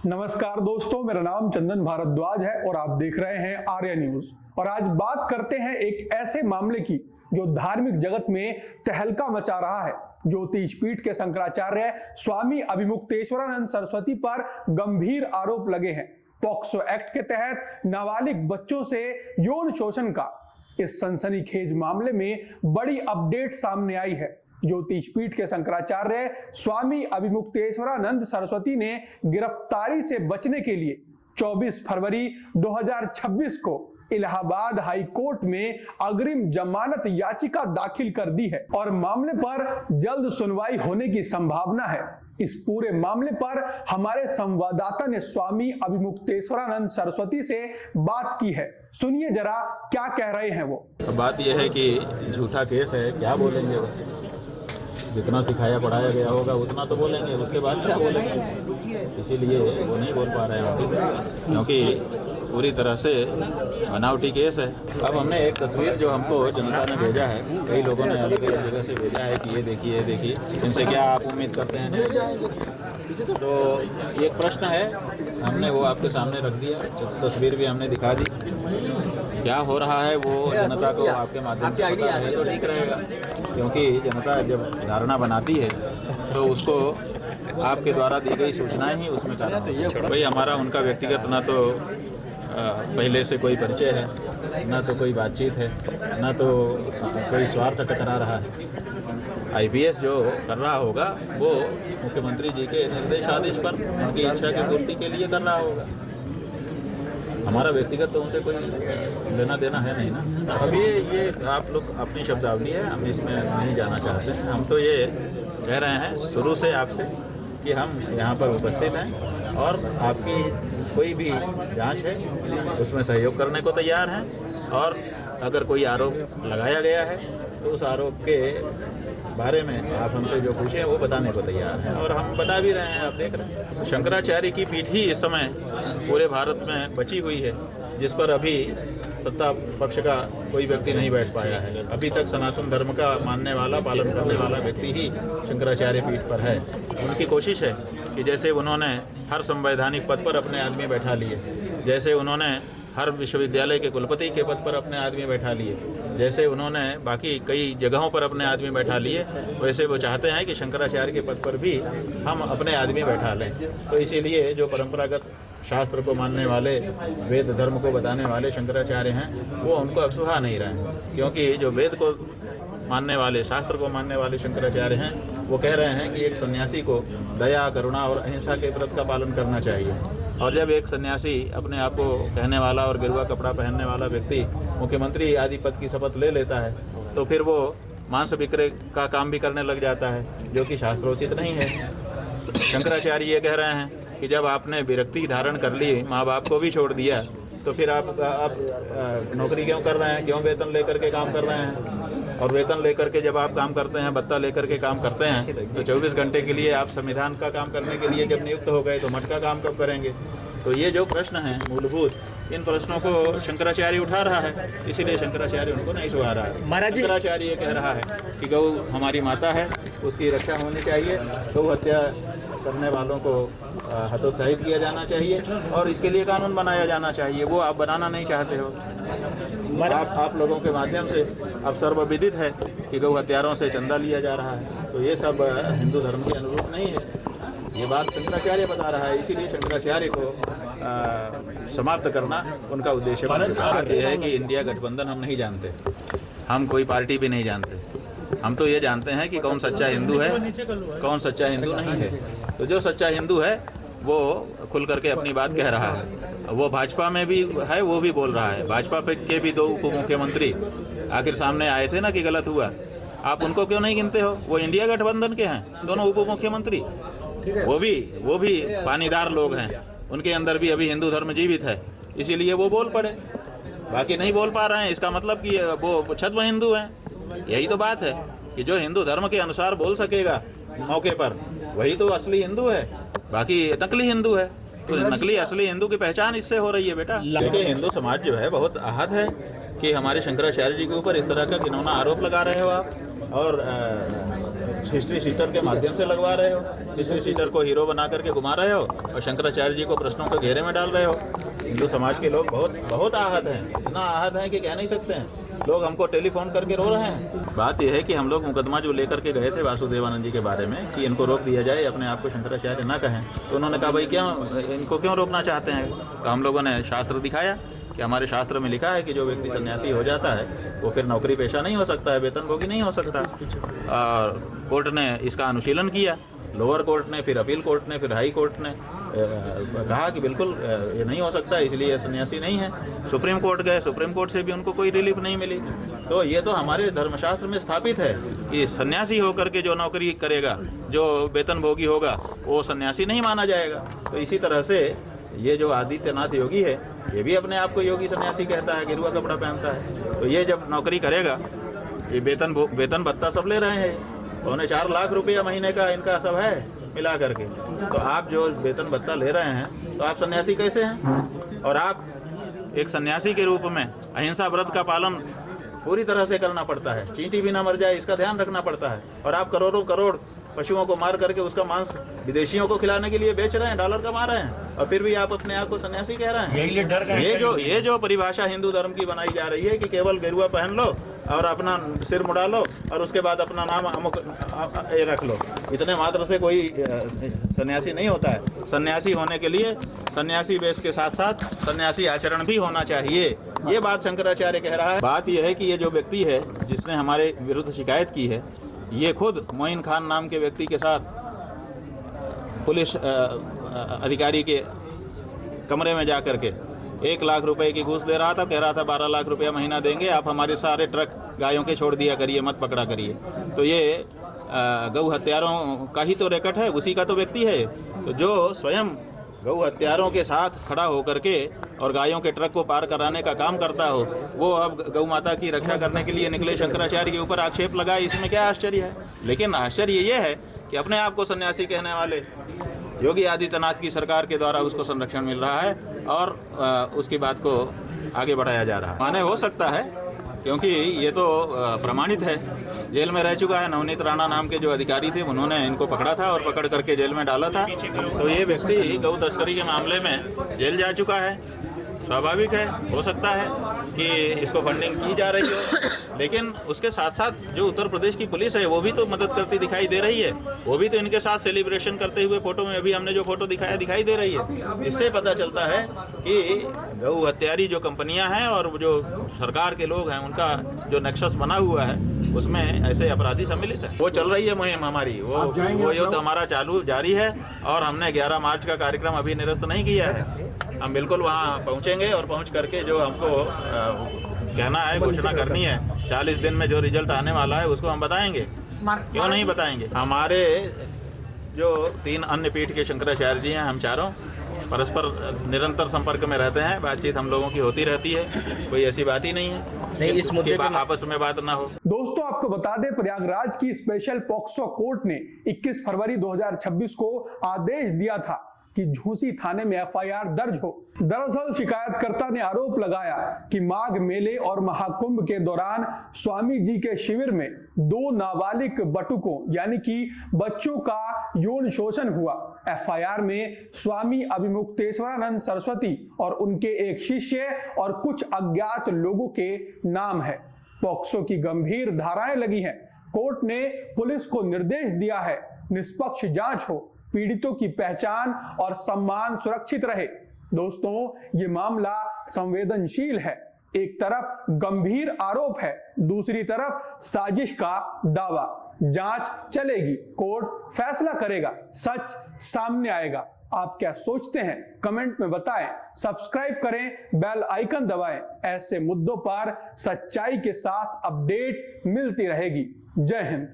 नमस्कार दोस्तों, मेरा नाम चंदन भारद्वाज है और आप देख रहे हैं आर्या न्यूज। और आज बात करते हैं एक ऐसे मामले की जो धार्मिक जगत में तहलका मचा रहा है। ज्योतिष पीठ के शंकराचार्य स्वामी अभिमुक्तेश्वरानंद सरस्वती पर गंभीर आरोप लगे हैं। पॉक्सो एक्ट के तहत नाबालिग बच्चों से यौन शोषण का इस सनसनीखेज मामले में बड़ी अपडेट सामने आई है। ज्योतिष पीठ के शंकराचार्य स्वामी अभिमुक्तेश्वरानंद सरस्वती ने गिरफ्तारी से बचने के लिए 24 फरवरी 2026 को इलाहाबाद हाई कोर्ट में अग्रिम जमानत याचिका दाखिल कर दी है और मामले पर जल्द सुनवाई होने की संभावना है। इस पूरे मामले पर हमारे संवाददाता ने स्वामी अभिमुक्तेश्वरानंद सरस्वती से बात की है। सुनिए जरा क्या कह रहे हैं वो। बात यह है कि झूठा केस है, क्या बोलेंगे वो? जितना सिखाया पढ़ाया गया होगा उतना तो बोलेंगे, उसके बाद क्या बोलेंगे? इसीलिए वो नहीं बोल पा रहे हैं क्योंकि पूरी तरह से बनावटी केस है। अब हमने एक तस्वीर जो हमको जनता ने भेजा है, कई लोगों ने अलग अलग जगह से भेजा है कि ये देखिए ये देखिए, इनसे क्या आप उम्मीद करते हैं? तो एक प्रश्न है, हमने वो आपके सामने रख दिया, तस्वीर भी हमने दिखा दी। क्या हो रहा है वो जनता को आपके माध्यम से पता है तो ठीक रहेगा, क्योंकि जनता जब धारणा बनाती है तो उसको आपके द्वारा दी गई सूचनाएं ही उसमें कारण। भाई हमारा उनका व्यक्तिगत ना तो पहले से कोई परिचय है, ना तो कोई बातचीत है, ना तो कोई स्वार्थ टकरा रहा है। आईपीएस जो कर रहा होगा वो मुख्यमंत्री जी के निर्देशादेश पर उनकी इच्छा की पूर्ति के लिए कर रहा होगा। हमारा व्यक्तिगत तो उनसे कोई लेना देना है नहीं ना। अभी ये आप लोग अपनी शब्दावली है, हम इसमें नहीं जाना चाहते हैं। हम तो ये कह रहे हैं शुरू से आपसे कि हम यहाँ पर उपस्थित हैं और आपकी कोई भी जांच है उसमें सहयोग करने को तैयार हैं, और अगर कोई आरोप लगाया गया है तो उस आरोप के बारे में आप हमसे जो पूछें वो बताने को तैयार हैं, और हम बता भी रहे हैं। आप देख रहे हैं शंकराचार्य की पीठ ही इस समय पूरे भारत में बची हुई है, जिस पर अभी सत्ता पक्ष का कोई व्यक्ति नहीं बैठ पाया है। अभी तक सनातन धर्म का मानने वाला, पालन करने वाला व्यक्ति ही शंकराचार्य पीठ पर है। उनकी कोशिश है कि जैसे उन्होंने हर संवैधानिक पद पर अपने आदमी बैठा लिए, जैसे उन्होंने हर विश्वविद्यालय के कुलपति के पद पर अपने आदमी बैठा लिए, जैसे उन्होंने बाकी कई जगहों पर अपने आदमी बैठा लिए, वैसे वो चाहते हैं कि शंकराचार्य के पद पर भी हम अपने आदमी बैठा लें। तो इसीलिए जो परंपरागत शास्त्र को मानने वाले, वेद धर्म को बताने वाले शंकराचार्य हैं वो उनको अब सुहा नहीं रहे हैं, क्योंकि जो वेद को मानने वाले, शास्त्र को मानने वाले शंकराचार्य हैं वो कह रहे हैं कि एक सन्यासी को दया, करुणा और अहिंसा के व्रत का पालन करना चाहिए। और जब एक सन्यासी अपने आप को कहने वाला और गेरुआ कपड़ा पहनने वाला व्यक्ति मुख्यमंत्री आदि पद की शपथ ले लेता है तो फिर वो मांस विक्रय का काम भी करने लग जाता है, जो कि शास्त्रोचित नहीं है। शंकराचार्य ये कह रहे हैं कि जब आपने विरक्ति धारण कर ली, माँ बाप को भी छोड़ दिया, तो फिर आप नौकरी क्यों कर रहे हैं? क्यों वेतन लेकर के काम कर रहे हैं? और वेतन लेकर के जब आप काम करते हैं, भत्ता लेकर के काम करते हैं, तो 24 घंटे के लिए आप संविधान का काम करने के लिए जब नियुक्त हो गए तो मठ का काम कब करेंगे? तो ये जो प्रश्न हैं मूलभूत, इन प्रश्नों को शंकराचार्य उठा रहा है, इसीलिए शंकराचार्य उनको नहीं सुहा रहा है। शंकराचार्य ये कह रहा है कि गौ हमारी माता है, उसकी रक्षा होनी चाहिए, गौ हत्या करने वालों को हतोत्साहित किया जाना चाहिए और इसके लिए कानून बनाया जाना चाहिए। वो आप बनाना नहीं चाहते हो। आप लोगों के माध्यम से अब सर्वविदित है कि गौ हत्यारों से चंदा लिया जा रहा है, तो ये सब हिंदू धर्म के अनुरूप नहीं है। ये बात शंकराचार्य बता रहा है, इसीलिए शंकराचार्य को समाप्त करना उनका उद्देश्य है। कि इंडिया गठबंधन हम नहीं जानते, हम कोई पार्टी भी नहीं जानते, हम तो ये जानते हैं कि कौन सच्चा हिंदू है, कौन सच्चा हिंदू नहीं है। तो जो सच्चा हिंदू है वो खुल करके अपनी बात कह रहा है। वो भाजपा में भी है, वो भी बोल रहा है। भाजपा के भी 2 उप मुख्यमंत्री आखिर सामने आए थे ना कि गलत हुआ, आप उनको क्यों नहीं गिनते हो? वो इंडिया गठबंधन के हैं दोनों उप मुख्यमंत्री, वो भी पानीदार लोग हैं, उनके अंदर भी अभी हिंदू धर्म जीवित है, इसीलिए वो बोल पड़े। बाकी नहीं बोल पा रहे हैं, इसका मतलब कि वो छद्म हिंदू हैं। यही तो बात है कि जो हिंदू धर्म के अनुसार बोल सकेगा मौके पर, वही तो असली हिंदू है, बाकी नकली हिंदू है। तो नकली असली हिंदू की पहचान इससे हो रही है बेटा। देखिए हिंदू समाज जो है बहुत आहत है कि हमारे शंकराचार्य जी के ऊपर इस तरह का घिनौना आरोप लगा रहे हो आप, और हिस्ट्री शीटर के माध्यम से लगवा रहे हो, हिस्ट्री शीटर को हीरो बना करके घुमा रहे हो और शंकराचार्य जी को प्रश्नों के घेरे में डाल रहे हो। हिंदू समाज के लोग बहुत बहुत आहत हैं, इतना आहत हैं कि कह नहीं सकते हैं। लोग हमको टेलीफोन करके रो रहे हैं। बात यह है कि हम लोग मुकदमा जो लेकर के गए थे वासुदेवानंद जी के बारे में कि इनको रोक दिया जाए, अपने आप को शंकराचार्य ना कहें, तो उन्होंने कहा भाई इनको क्यों रोकना चाहते हैं। तो हम लोगों ने शास्त्र दिखाया कि हमारे शास्त्र में लिखा है कि जो व्यक्ति सन्यासी हो जाता है वो फिर नौकरी पेशा नहीं हो सकता है, वेतनभोगी नहीं हो सकता। और कोर्ट ने इसका अनुशीलन किया, लोअर कोर्ट ने, फिर अपील कोर्ट ने, फिर हाई कोर्ट ने कहा कि बिल्कुल ये नहीं हो सकता, इसलिए सन्यासी नहीं है। सुप्रीम कोर्ट गए, सुप्रीम कोर्ट से भी उनको कोई रिलीफ नहीं मिली। तो ये तो हमारे धर्मशास्त्र में स्थापित है कि सन्यासी होकर के जो नौकरी करेगा, जो वेतनभोगी होगा, वो सन्यासी नहीं माना जाएगा। तो इसी तरह से ये जो आदित्यनाथ योगी है, ये भी अपने आप को योगी सन्यासी कहता है, गेरुआ कपड़ा पहनता है। तो ये जब नौकरी करेगा, ये वेतन भत्ता सब ले रहे हैं, 4.25 लाख रुपया महीने का इनका सब है मिला करके। तो आप जो वेतन भत्ता ले रहे हैं तो आप सन्यासी कैसे हैं। और आप एक सन्यासी के रूप में अहिंसा व्रत का पालन पूरी तरह से करना पड़ता है, चींटी भी ना मर जाए इसका ध्यान रखना पड़ता है। और आप करोड़ों करोड़ पशुओं को मार करके उसका मांस विदेशियों को खिलाने के लिए बेच रहे हैं, डॉलर कमा रहे हैं, और फिर भी आप अपने आप को सन्यासी कह रहे हैं। ये जो परिभाषा हिंदू धर्म की बनाई जा रही है कि केवल गेरुआ पहन लो और अपना सिर मुड़ा लो और उसके बाद अपना नाम अमुक ये रख लो, इतने मात्र से कोई सन्यासी नहीं होता है। सन्यासी होने के लिए सन्यासी वेश के साथ साथ सन्यासी आचरण भी होना चाहिए। ये बात शंकराचार्य कह रहा है। बात यह है कि ये जो व्यक्ति है जिसने हमारे विरुद्ध शिकायत की है, ये खुद मोइन खान नाम के व्यक्ति के साथ पुलिस अधिकारी के कमरे में जा कर के 1 लाख रुपए की घूस दे रहा था, कह रहा था 12 लाख रुपया महीना देंगे, आप हमारे सारे ट्रक गायों के छोड़ दिया करिए, मत पकड़ा करिए। तो ये गौ हत्यारों का ही तो रेकट है, उसी का तो व्यक्ति है। तो जो स्वयं गौ हत्यारों के साथ खड़ा होकर के और गायों के ट्रक को पार कराने का काम करता हो, वो अब गौ माता की रक्षा करने के लिए निकले शंकराचार्य के ऊपर आक्षेप लगाए, इसमें क्या आश्चर्य है। लेकिन आश्चर्य ये है कि अपने आप को सन्यासी कहने वाले योगी आदित्यनाथ की सरकार के द्वारा उसको संरक्षण मिल रहा है और उसकी बात को आगे बढ़ाया जा रहा है। माने हो सकता है क्योंकि ये तो प्रमाणित है, जेल में रह चुका है। नवनीत राणा नाम के जो अधिकारी थे उन्होंने इनको पकड़ा था और पकड़ करके जेल में डाला था। तो ये व्यक्ति गौ तस्करी के मामले में जेल जा चुका है। स्वाभाविक है, हो सकता है कि इसको फंडिंग की जा रही हो, लेकिन उसके साथ साथ जो उत्तर प्रदेश की पुलिस है वो भी तो मदद करती दिखाई दे रही है। वो भी तो इनके साथ सेलिब्रेशन करते हुए फोटो में अभी हमने जो फोटो दिखाया दिखाई दे रही है। इससे पता चलता है कि गौ हत्यारी जो कंपनियां हैं और जो सरकार के लोग हैं, उनका जो नेक्सस बना हुआ है उसमें ऐसे अपराधी सम्मिलित है। वो चल रही है मुहिम हमारी, वो युद्ध हमारा चालू जारी है और हमने 11 मार्च का कार्यक्रम अभी निरस्त नहीं किया है। हम बिल्कुल वहाँ पहुँचेंगे और पहुँच करके जो हमको कहना है, घोषणा करनी है, 40 दिन में जो रिजल्ट आने वाला है उसको हम बताएंगे। क्यों नहीं बताएंगे। हमारे जो 3 अन्य पीठ के शंकराचार्य जी हैं, हम चारों परस्पर निरंतर संपर्क में रहते हैं, बातचीत हम लोगों की होती रहती है, कोई ऐसी बात ही नहीं है इस मुद्दे पे आपस में बात ना हो। दोस्तों आपको बता दें, प्रयागराज की स्पेशल पॉक्सो कोर्ट ने 21 फरवरी 2026 को आदेश दिया था कि झूसी थाने में एफआईआर दर्ज हो। दरअसल शिकायतकर्ता ने आरोप लगाया कि माघ मेले और महाकुंभ के दौरान स्वामी जी के शिविर में 2 नाबालिग बटुकों यानी कि बच्चों का यौन शोषण हुआ। एफआईआर में स्वामी अभिमुक्तेश्वरानंद सरस्वती और उनके एक शिष्य और कुछ अज्ञात लोगों के नाम है। पॉक्सो की गंभीर धाराएं लगी हैं। कोर्ट ने पुलिस को निर्देश दिया है निष्पक्ष जांच हो, पीड़ितों की पहचान और सम्मान सुरक्षित रहे। दोस्तों ये मामला संवेदनशील है। एक तरफ गंभीर आरोप है, दूसरी तरफ साजिश का दावा। जांच चलेगी, कोर्ट फैसला करेगा, सच सामने आएगा। आप क्या सोचते हैं कमेंट में बताएं। सब्सक्राइब करें, बेल आइकन दबाएं। ऐसे मुद्दों पर सच्चाई के साथ अपडेट मिलती रहेगी। जय हिंद।